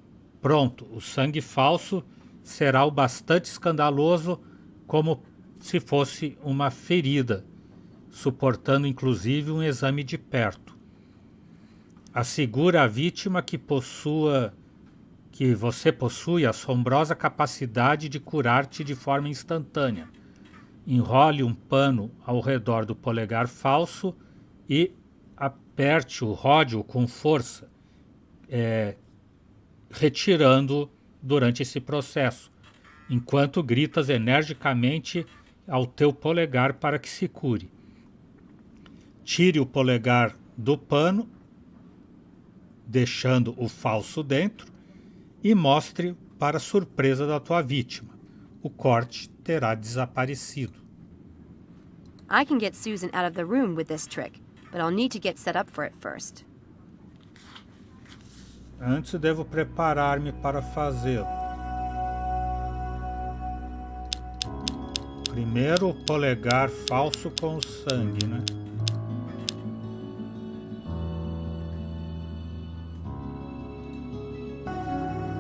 Pronto, o sangue falso será o bastante escandaloso, como se fosse uma ferida, suportando inclusive um exame de perto. Assegura à vítima que você possui a assombrosa capacidade de curar-te de forma instantânea. Enrole um pano ao redor do polegar falso e aperte-o, rode-o com força, retirando-o durante esse processo, enquanto gritas energicamente ao teu polegar para que se cure. Tire o polegar do pano, deixando o falso dentro, e mostre para a surpresa da tua vítima. O corte terá desaparecido. I can get Susan out of the room with this trick, but I'll need to get set up for it first. Antes devo preparar-me para fazê-lo. Primeiro o polegar falso com o sangue, né?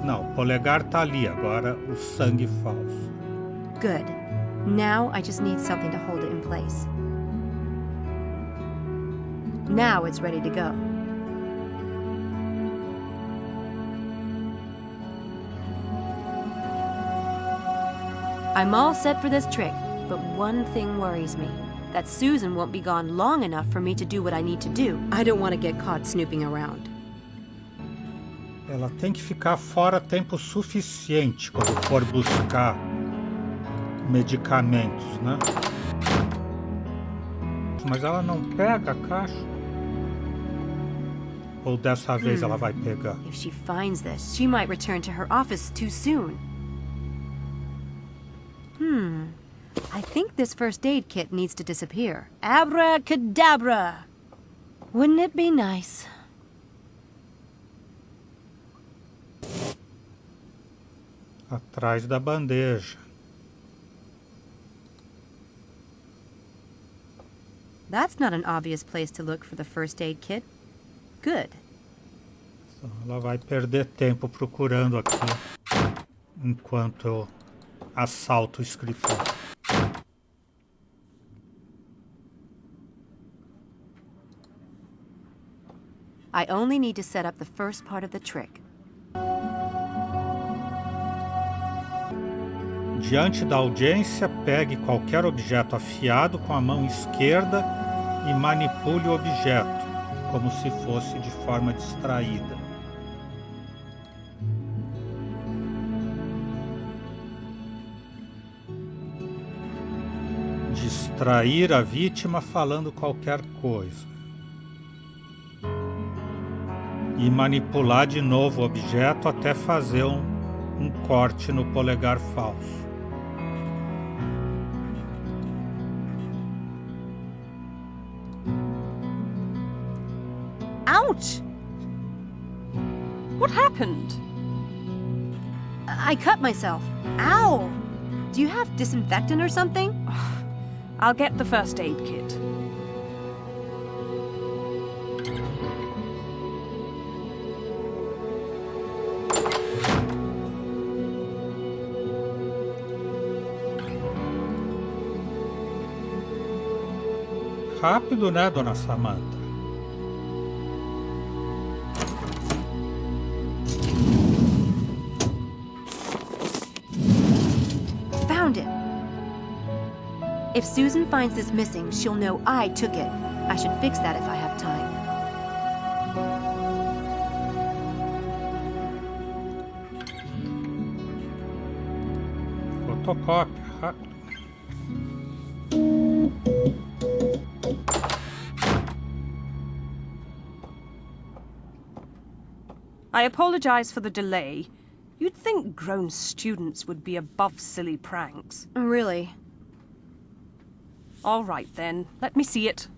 Não, o polegar tá ali, agora o sangue falso. Good. Now I just need something to hold it in place. Now it's ready to go. I'm all set for this trick, but one thing worries me. That Susan won't be gone long enough for me to do what I need to do. I don't want to get caught snooping around. Ela tem que ficar fora tempo suficiente quando for buscar medicamentos, né? Mas ela não pega a caixa? Ou dessa vez ela vai pegar? If she finds this, she might return to her office too soon. I think this first aid kit needs to disappear. Abracadabra! Wouldn't it be nice? Atrás da bandeja. That's not an obvious place to look for the first aid kit. Good. Ela vai perder tempo procurando aqui enquanto eu assalto o escritório. I only need to set up the first part of the trick. Diante da audiência, pegue qualquer objeto afiado com a mão esquerda e manipule o objeto, como se fosse de forma distraída. Distrair a vítima falando qualquer coisa. E manipular de novo o objeto até fazer um corte no polegar falso. Ouch! What happened? I cut myself. Ow! Do you have disinfectant or something? I'll get the first aid kit. Rápido, né, dona Samantha? Found it. If Susan finds this missing, she'll know I took it. I should fix that if I have time. Fotocópia, rápido. I apologize for the delay. You'd think grown students would be above silly pranks. Really? All right, then. Let me see it.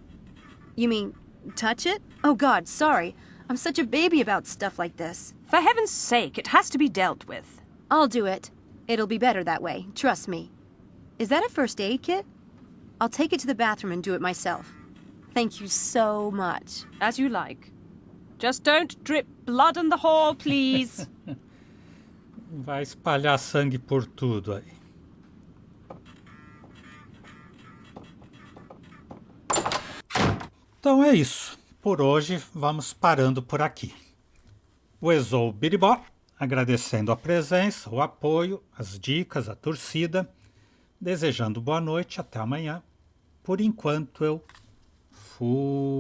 You mean, touch it? Oh God, sorry. I'm such a baby about stuff like this. For heaven's sake, it has to be dealt with. I'll do it. It'll be better that way, trust me. Is that a first aid kit? I'll take it to the bathroom and do it myself. Thank you so much. As you like. Just don't drip blood in the hall, please. Vai espalhar sangue por tudo aí. Então é isso. Por hoje, vamos parando por aqui. O Exou Biribó, agradecendo a presença, o apoio, as dicas, a torcida, desejando boa noite, até amanhã. Por enquanto eu fui.